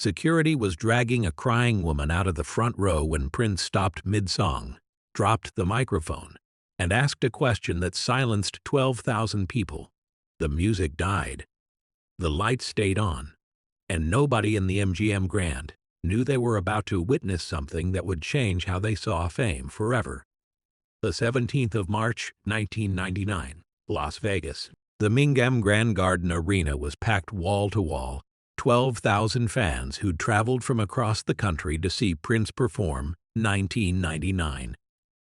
Security was dragging a crying woman out of the front row when Prince stopped mid-song, dropped the microphone, and asked a question that silenced 12,000 people. The music died. The lights stayed on, and nobody in the MGM Grand knew they were about to witness something that would change how they saw fame forever. The 17th of March, 1999, Las Vegas. The MGM Grand Garden Arena was packed wall to wall. 12,000 fans who'd traveled from across the country to see Prince perform 1999.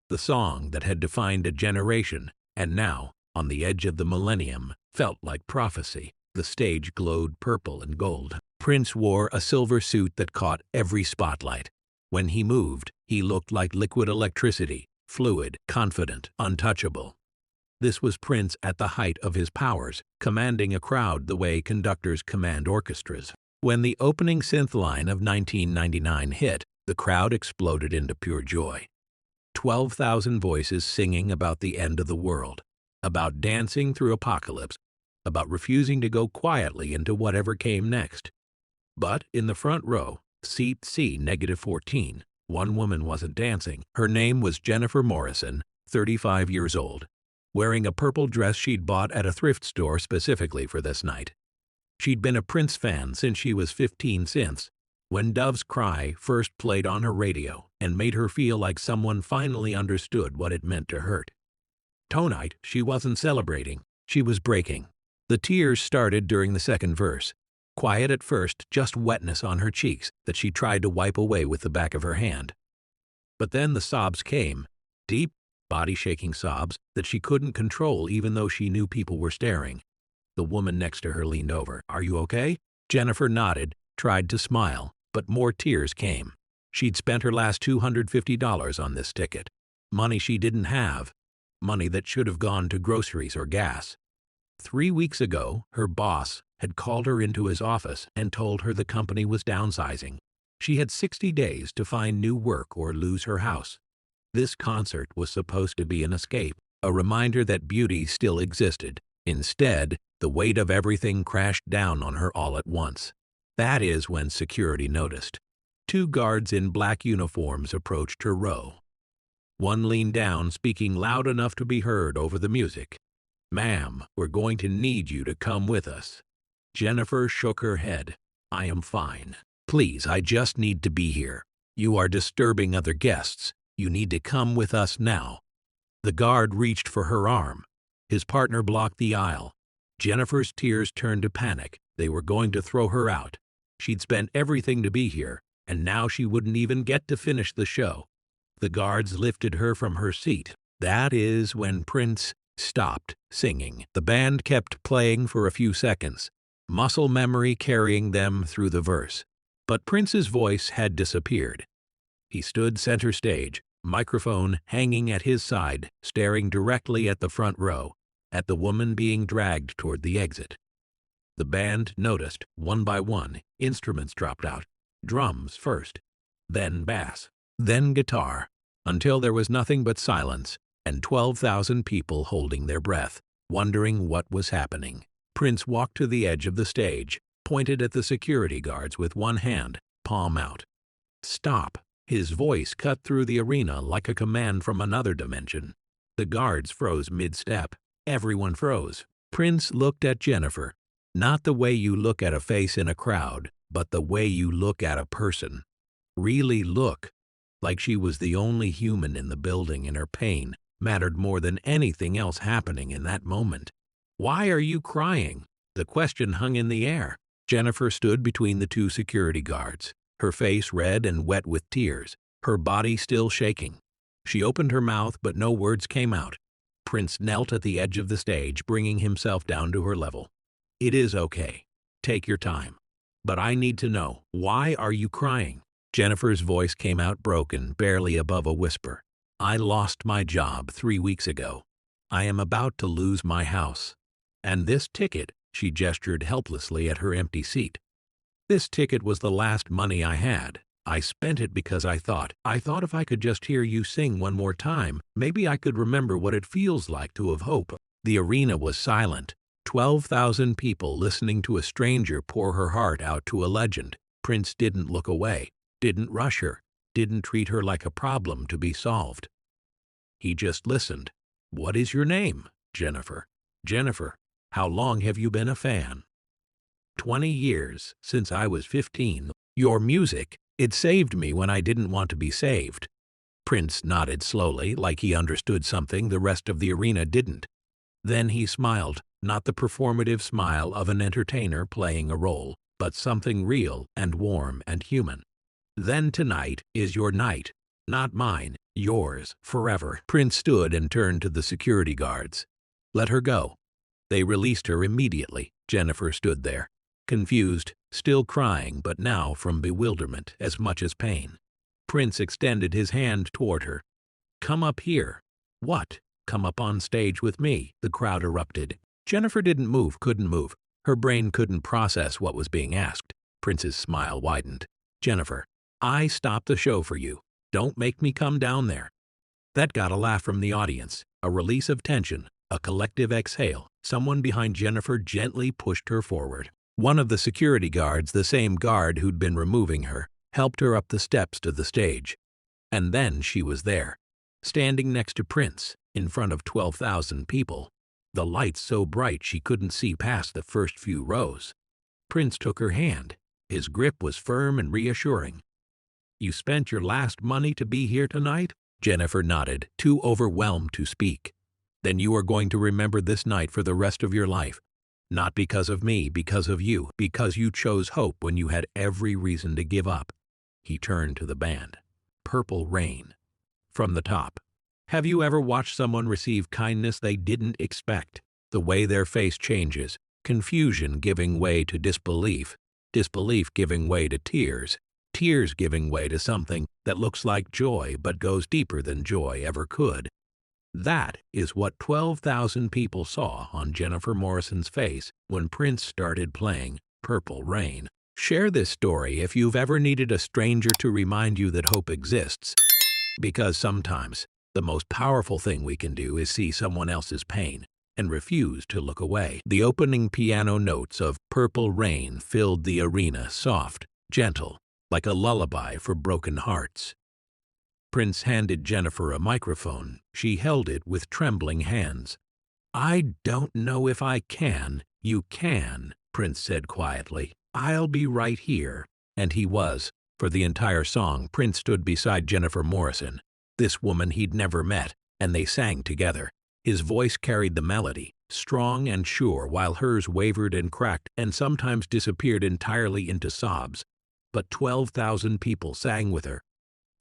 The song that had defined a generation, and now, on the edge of the millennium, felt like prophecy. The stage glowed purple and gold. Prince wore a silver suit that caught every spotlight. When he moved, he looked like liquid electricity, fluid, confident, untouchable. This was Prince at the height of his powers, commanding a crowd the way conductors command orchestras. When the opening synth line of 1999 hit, the crowd exploded into pure joy. 12,000 voices singing about the end of the world, about dancing through apocalypse, about refusing to go quietly into whatever came next. But in the front row, seat C-14, one woman wasn't dancing. Her name was Jennifer Morrison, 35 years old, wearing a purple dress she'd bought at a thrift store specifically for this night. She'd been a Prince fan since she was 15, since when Dove's Cry first played on her radio and made her feel like someone finally understood what it meant to hurt. Tonight, she wasn't celebrating, she was breaking. The tears started during the second verse. Quiet at first, just wetness on her cheeks that she tried to wipe away with the back of her hand. But then the sobs came, deep, body-shaking sobs that she couldn't control even though she knew people were staring. The woman next to her leaned over. "Are you okay?" Jennifer nodded, tried to smile, but more tears came. She'd spent her last $250 on this ticket. Money she didn't have. Money that should have gone to groceries or gas. 3 weeks ago, her boss had called her into his office and told her the company was downsizing. She had 60 days to find new work or lose her house. This concert was supposed to be an escape, a reminder that beauty still existed. Instead, the weight of everything crashed down on her all at once. That is when security noticed. 2 guards in black uniforms approached her row. One leaned down, speaking loud enough to be heard over the music. "Ma'am, we're going to need you to come with us." Jennifer shook her head. "I am fine. Please, I just need to be here. You are disturbing other guests. You need to come with us now." The guard reached for her arm. His partner blocked the aisle. Jennifer's tears turned to panic. They were going to throw her out. She'd spent everything to be here, and now she wouldn't even get to finish the show. The guards lifted her from her seat. That is when Prince stopped singing. The band kept playing for a few seconds, muscle memory carrying them through the verse. But Prince's voice had disappeared. He stood center stage, microphone hanging at his side, staring directly at the front row, at the woman being dragged toward the exit. The band noticed, one by one, instruments dropped out. Drums first, then bass, then guitar, until there was nothing but silence and 12,000 people holding their breath, wondering what was happening. Prince walked to the edge of the stage, pointed at the security guards with one hand, palm out. "Stop." His voice cut through the arena like a command from another dimension. The guards froze mid-step. Everyone froze. Prince looked at Jennifer. Not the way you look at a face in a crowd, but the way you look at a person. Really look. Like she was the only human in the building, and her pain mattered more than anything else happening in that moment. "Why are you crying?" The question hung in the air. Jennifer stood between the 2 security guards, her face red and wet with tears, her body still shaking. She opened her mouth, but no words came out. Prince knelt at the edge of the stage, bringing himself down to her level. "It is okay. Take your time. But I need to know, why are you crying?" Jennifer's voice came out broken, barely above a whisper. "I lost my job 3 weeks ago. I am about to lose my house. And this ticket," she gestured helplessly at her empty seat. "This ticket was the last money I had. I spent it because I thought if I could just hear you sing one more time, maybe I could remember what it feels like to have hope." The arena was silent. 12,000 people listening to a stranger pour her heart out to a legend. Prince didn't look away, didn't rush her, didn't treat her like a problem to be solved. He just listened. "What is your name?" "Jennifer." "Jennifer, how long have you been a fan?" 20 years, since I was 15. "Your music, it saved me when I didn't want to be saved." Prince nodded slowly, like he understood something the rest of the arena didn't. Then he smiled, not the performative smile of an entertainer playing a role, but something real and warm and human. "Then tonight is your night. Not mine, yours, forever." Prince stood and turned to the security guards. "Let her go." They released her immediately. Jennifer stood there, confused, still crying, but now from bewilderment as much as pain. Prince extended his hand toward her. "Come up here." "What?" "Come up on stage with me," the crowd erupted. Jennifer didn't move, couldn't move. Her brain couldn't process what was being asked. Prince's smile widened. "Jennifer, I stopped the show for you. Don't make me come down there." That got a laugh from the audience, a release of tension, a collective exhale. Someone behind Jennifer gently pushed her forward. One of the security guards, the same guard who'd been removing her, helped her up the steps to the stage. And then she was there, standing next to Prince, in front of 12,000 people, the lights so bright she couldn't see past the first few rows. Prince took her hand. His grip was firm and reassuring. "You spent your last money to be here tonight?" Jennifer nodded, too overwhelmed to speak. "Then you are going to remember this night for the rest of your life. Not because of me, because of you, because you chose hope when you had every reason to give up." He turned to the band. "Purple Rain." From the top. Have you ever watched someone receive kindness they didn't expect? The way their face changes, confusion giving way to disbelief, disbelief giving way to tears, tears giving way to something that looks like joy but goes deeper than joy ever could. That is what 12,000 people saw on Jennifer Morrison's face when Prince started playing Purple Rain. Share this story if you've ever needed a stranger to remind you that hope exists. Because sometimes the most powerful thing we can do is see someone else's pain and refuse to look away. The opening piano notes of Purple Rain filled the arena, soft, gentle, like a lullaby for broken hearts. Prince handed Jennifer a microphone. She held it with trembling hands. "I don't know if I can." "You can," Prince said quietly. "I'll be right here." And he was. For the entire song, Prince stood beside Jennifer Morrison, this woman he'd never met, and they sang together. His voice carried the melody, strong and sure, while hers wavered and cracked and sometimes disappeared entirely into sobs. But 12,000 people sang with her,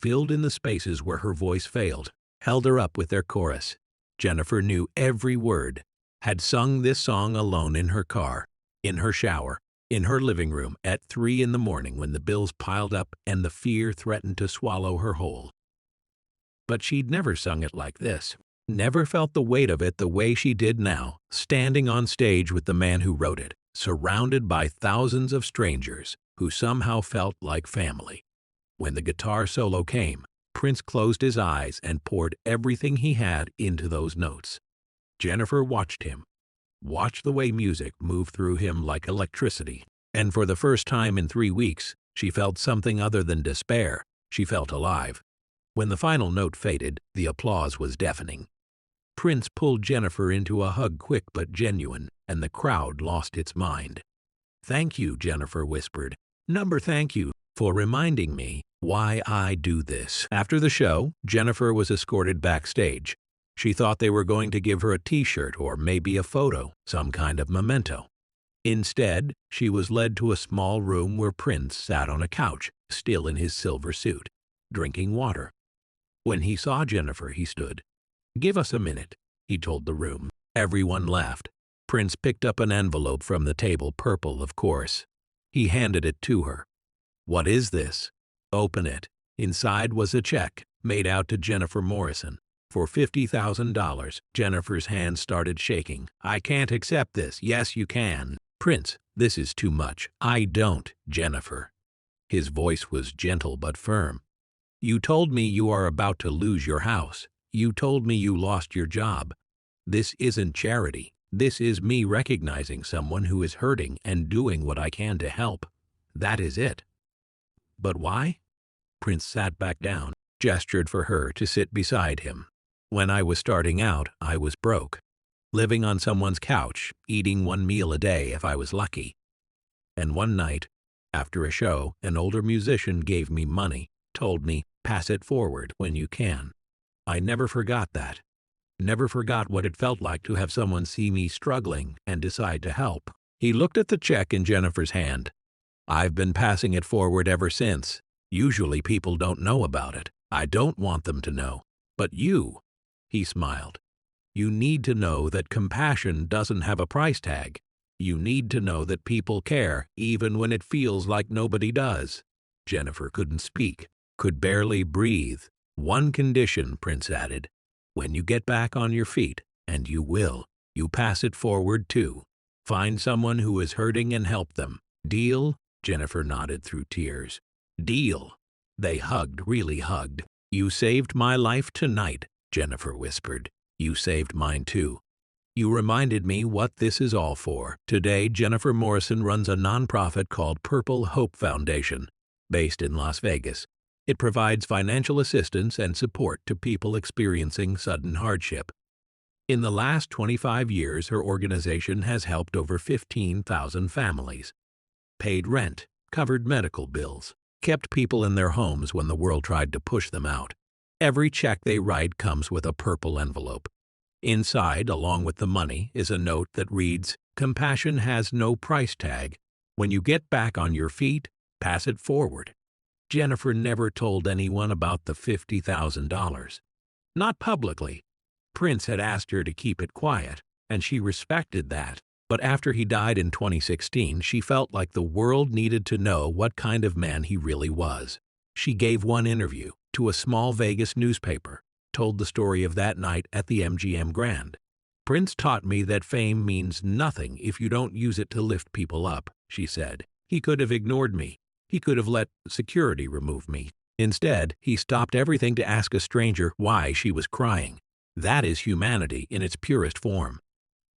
filled in the spaces where her voice failed, held her up with their chorus. Jennifer knew every word, had sung this song alone in her car, in her shower, in her living room at 3 in the morning when the bills piled up and the fear threatened to swallow her whole. But she'd never sung it like this, never felt the weight of it the way she did now, standing on stage with the man who wrote it, surrounded by thousands of strangers who somehow felt like family. When the guitar solo came, Prince closed his eyes and poured everything he had into those notes. Jennifer watched him, watched the way music moved through him like electricity, and for the first time in 3 weeks, she felt something other than despair. She felt alive. When the final note faded, the applause was deafening. Prince pulled Jennifer into a hug, quick but genuine, and the crowd lost its mind. "Thank you," Jennifer whispered. Thank you for reminding me why I do this." After the show, Jennifer was escorted backstage. She thought they were going to give her a t-shirt or maybe a photo, some kind of memento. Instead, she was led to a small room where Prince sat on a couch, still in his silver suit, drinking water. When he saw Jennifer, he stood. "Give us a minute," he told the room. Everyone laughed. Prince picked up an envelope from the table, purple, of course. He handed it to her. "What is this?" "Open it." Inside was a check, made out to Jennifer Morrison, for $50,000. Jennifer's hand started shaking. "I can't accept this." "Yes, you can." "Prince, this is too much." "I don't, Jennifer." His voice was gentle but firm. "You told me you are about to lose your house. You told me you lost your job. This isn't charity. This is me recognizing someone who is hurting and doing what I can to help. That is it." But why? Prince sat back down, gestured for her to sit beside him. When I was starting out, I was broke. Living on someone's couch, eating one meal a day if I was lucky. And one night, after a show, an older musician gave me money, told me, pass it forward when you can. I never forgot that. Never forgot what it felt like to have someone see me struggling and decide to help. He looked at the check in Jennifer's hand. I've been passing it forward ever since. Usually people don't know about it. I don't want them to know. But you, he smiled. You need to know that compassion doesn't have a price tag. You need to know that people care, even when it feels like nobody does. Jennifer couldn't speak, could barely breathe. One condition, Prince added. When you get back on your feet, and you will, you pass it forward too. Find someone who is hurting and help them. Deal? Jennifer nodded through tears. Deal. They hugged, really hugged. You saved my life tonight, Jennifer whispered. You saved mine too. You reminded me what this is all for. Today, Jennifer Morrison runs a nonprofit called Purple Hope Foundation, based in Las Vegas. It provides financial assistance and support to people experiencing sudden hardship. In the last 25 years, her organization has helped over 15,000 families, paid rent, covered medical bills, kept people in their homes when the world tried to push them out. Every check they write comes with a purple envelope. Inside, along with the money, is a note that reads, "Compassion has no price tag. When you get back on your feet, pass it forward." Jennifer never told anyone about the $50,000. Not publicly. Prince had asked her to keep it quiet, and she respected that. But after he died in 2016, she felt like the world needed to know what kind of man he really was. She gave one interview to a small Vegas newspaper, told the story of that night at the MGM Grand. Prince taught me that fame means nothing if you don't use it to lift people up, she said. He could have ignored me. He could have let security remove me. Instead, he stopped everything to ask a stranger why she was crying. That is humanity in its purest form.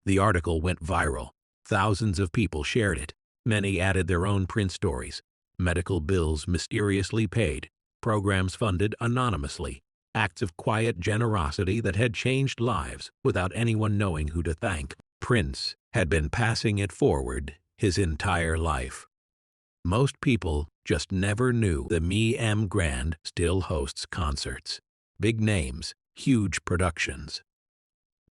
The article went viral. Thousands of people shared it. Many added their own Prince stories. Medical bills mysteriously paid. Programs funded anonymously. Acts of quiet generosity that had changed lives without anyone knowing who to thank. Prince had been passing it forward his entire life. Most people just never knew the MGM Grand still hosts concerts. Big names, huge productions.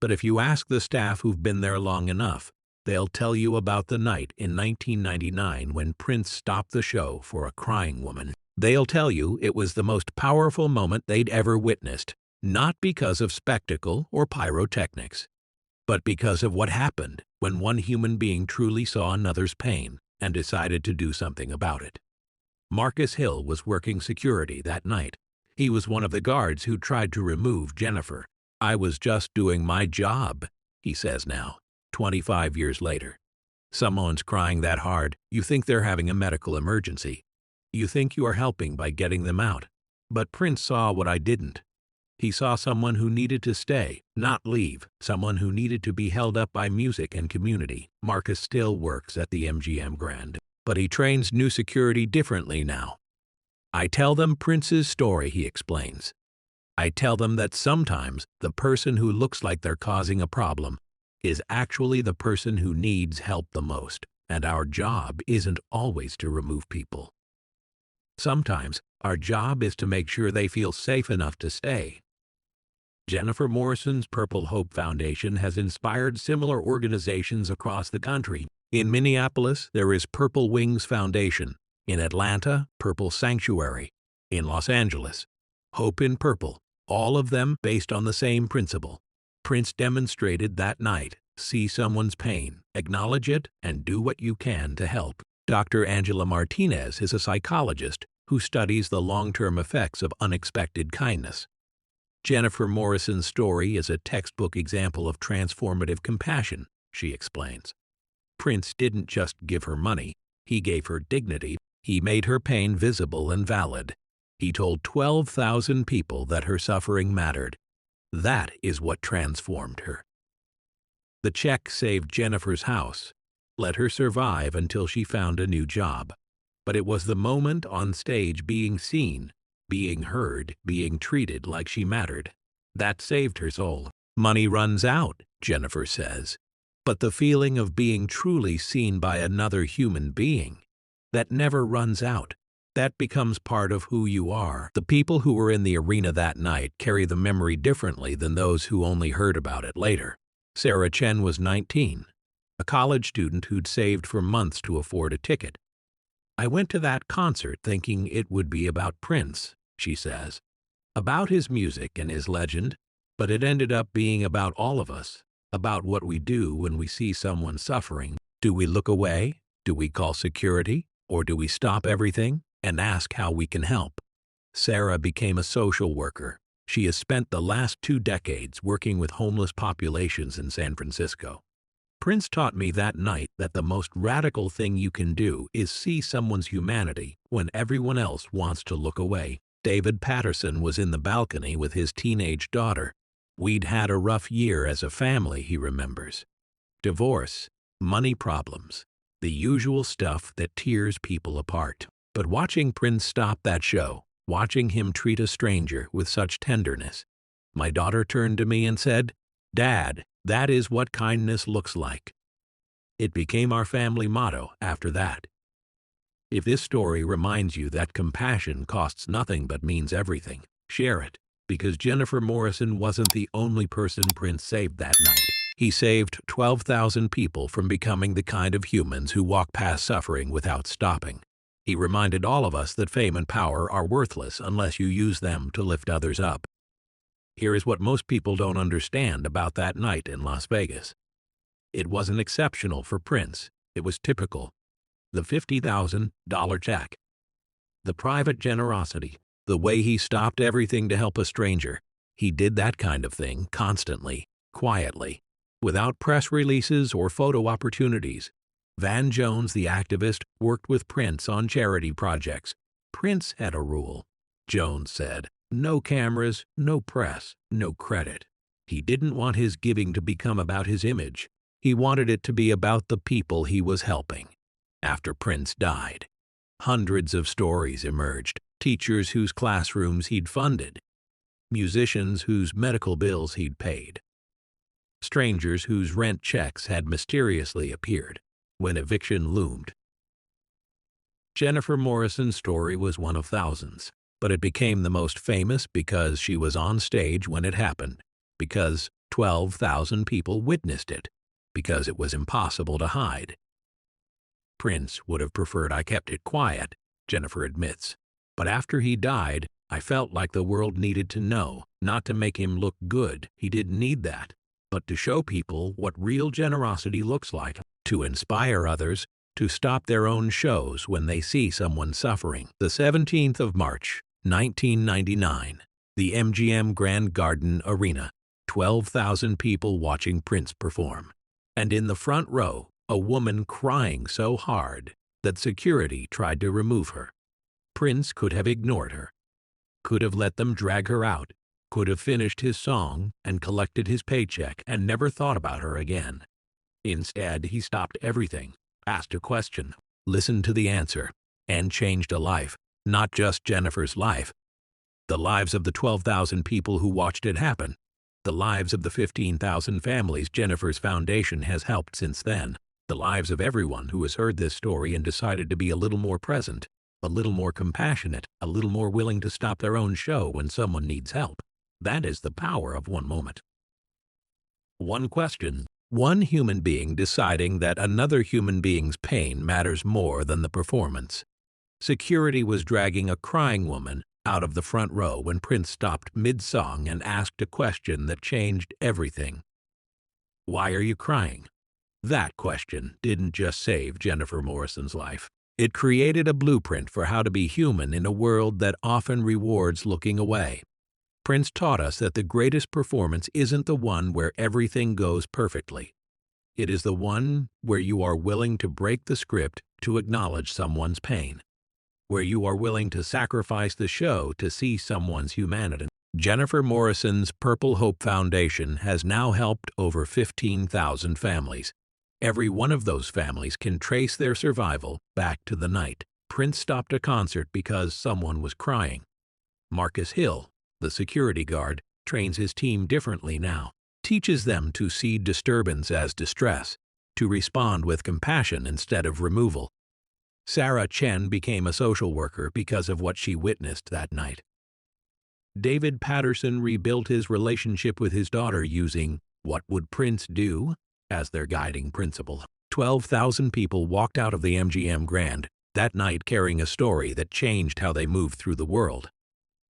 But if you ask the staff who've been there long enough, they'll tell you about the night in 1999 when Prince stopped the show for a crying woman. They'll tell you it was the most powerful moment they'd ever witnessed, not because of spectacle or pyrotechnics, but because of what happened when one human being truly saw another's pain and decided to do something about it. Marcus Hill was working security that night. He was one of the guards who tried to remove Jennifer. I was just doing my job, he says now, 25 years later. Someone's crying that hard, you think they're having a medical emergency. You think you are helping by getting them out. But Prince saw what I didn't. He saw someone who needed to stay, not leave, someone who needed to be held up by music and community. Marcus still works at the MGM Grand, but he trains new security differently now. I tell them Prince's story, he explains. I tell them that sometimes the person who looks like they're causing a problem is actually the person who needs help the most, and our job isn't always to remove people. Sometimes our job is to make sure they feel safe enough to stay. Jennifer Morrison's Purple Hope Foundation has inspired similar organizations across the country. In Minneapolis, there is Purple Wings Foundation. In Atlanta, Purple Sanctuary. In Los Angeles, Hope in Purple. All of them based on the same principle. Prince demonstrated that night. See someone's pain, acknowledge it, and do what you can to help. Dr. Angela Martinez is a psychologist who studies the long-term effects of unexpected kindness. Jennifer Morrison's story is a textbook example of transformative compassion, she explains. Prince didn't just give her money, he gave her dignity. He made her pain visible and valid. He told 12,000 people that her suffering mattered. That is what transformed her. The check saved Jennifer's house, let her survive until she found a new job. But it was the moment on stage, being seen, being heard, being treated like she mattered, that saved her soul. Money runs out, Jennifer says, but the feeling of being truly seen by another human being, that never runs out. That becomes part of who you are. The people who were in the arena that night carry the memory differently than those who only heard about it later. Sarah Chen was 19, a college student who'd saved for months to afford a ticket. "I went to that concert thinking it would be about Prince," she says, "about his music and his legend, but it ended up being about all of us, about what we do when we see someone suffering. Do we look away? Do we call security? Or do we stop everything and ask how we can help?" Sarah became a social worker. She has spent the last 2 decades working with homeless populations in San Francisco. "Prince taught me that night that the most radical thing you can do is see someone's humanity when everyone else wants to look away." David Patterson was in the balcony with his teenage daughter. "We'd had a rough year as a family," he remembers. "Divorce, money problems, the usual stuff that tears people apart. But watching Prince stop that show, watching him treat a stranger with such tenderness, my daughter turned to me and said, 'Dad, that is what kindness looks like.' It became our family motto after that." If this story reminds you that compassion costs nothing but means everything, share it, because Jennifer Morrison wasn't the only person Prince saved that night. He saved 12,000 people from becoming the kind of humans who walk past suffering without stopping. He reminded all of us that fame and power are worthless unless you use them to lift others up. Here is what most people don't understand about that night in Las Vegas. It wasn't exceptional for Prince. It was typical. The $50,000 check. The private generosity. The way he stopped everything to help a stranger. He did that kind of thing constantly, quietly, without press releases or photo opportunities. Van Jones, the activist, worked with Prince on charity projects. Prince had a rule. Jones said, "No cameras, no press, no credit." He didn't want his giving to become about his image. He wanted it to be about the people he was helping. After Prince died, hundreds of stories emerged. Teachers whose classrooms he'd funded, musicians whose medical bills he'd paid, strangers whose rent checks had mysteriously appeared when eviction loomed. Jennifer Morrison's story was one of thousands, but it became the most famous because she was on stage when it happened, because 12,000 people witnessed it, because it was impossible to hide. Prince would have preferred I kept it quiet, Jennifer admits. But after he died, I felt like the world needed to know, not to make him look good. He didn't need that, but to show people what real generosity looks like, to inspire others, to stop their own shows when they see someone suffering. The 17th of March, 1999, the MGM Grand Garden Arena, 12,000 people watching Prince perform. And in the front row, a woman crying so hard that security tried to remove her. Prince could have ignored her, could have let them drag her out, could have finished his song and collected his paycheck and never thought about her again. Instead, he stopped everything, asked a question, listened to the answer, and changed a life, not just Jennifer's life. The lives of the 12,000 people who watched it happen, the lives of the 15,000 families Jennifer's foundation has helped since then, the lives of everyone who has heard this story and decided to be a little more present, a little more compassionate, a little more willing to stop their own show when someone needs help. That is the power of one moment. One question. One human being deciding that another human being's pain matters more than the performance. Security was dragging a crying woman out of the front row when Prince stopped mid-song and asked a question that changed everything. "Why are you crying?" That question didn't just save Jennifer Morrison's life. It created a blueprint for how to be human in a world that often rewards looking away. Prince taught us that the greatest performance isn't the one where everything goes perfectly. It is the one where you are willing to break the script to acknowledge someone's pain, where you are willing to sacrifice the show to see someone's humanity. Jennifer Morrison's Purple Hope Foundation has now helped over 15,000 families. Every one of those families can trace their survival back to the night Prince stopped a concert because someone was crying. Marcus Hill, the security guard, trains his team differently now, teaches them to see disturbance as distress, to respond with compassion instead of removal. Sarah Chen became a social worker because of what she witnessed that night. David Patterson rebuilt his relationship with his daughter using "What would Prince do?" as their guiding principle. 12,000 people walked out of the MGM Grand that night carrying a story that changed how they moved through the world.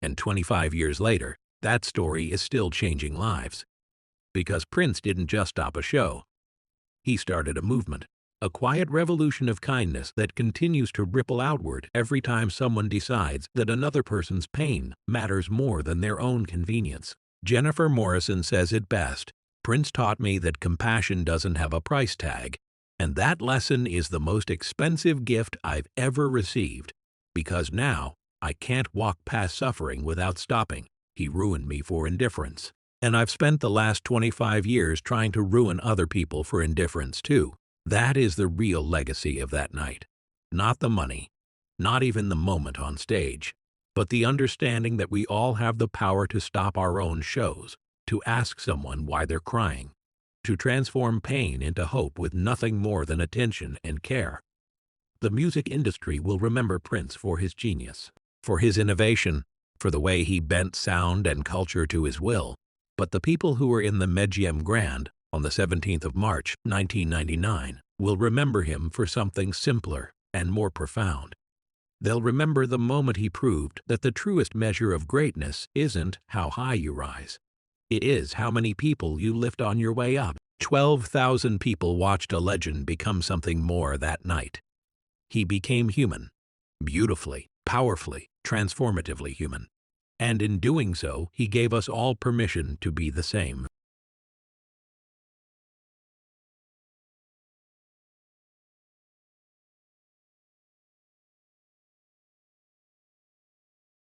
And 25 years later, that story is still changing lives. Because Prince didn't just stop a show. He started a movement, a quiet revolution of kindness that continues to ripple outward every time someone decides that another person's pain matters more than their own convenience. Jennifer Morrison says it best: "Prince taught me that compassion doesn't have a price tag, and that lesson is the most expensive gift I've ever received, because now I can't walk past suffering without stopping. He ruined me for indifference. And I've spent the last 25 years trying to ruin other people for indifference too." That is the real legacy of that night. Not the money, not even the moment on stage, but the understanding that we all have the power to stop our own shows, to ask someone why they're crying, to transform pain into hope with nothing more than attention and care. The music industry will remember Prince for his genius, for his innovation, for the way he bent sound and culture to his will. But the people who were in the MGM Grand on the 17th of March, 1999, will remember him for something simpler and more profound. They'll remember the moment he proved that the truest measure of greatness isn't how high you rise. It is how many people you lift on your way up. 12,000 people watched a legend become something more that night. He became human, beautifully, powerfully, transformatively human. And in doing so, he gave us all permission to be the same.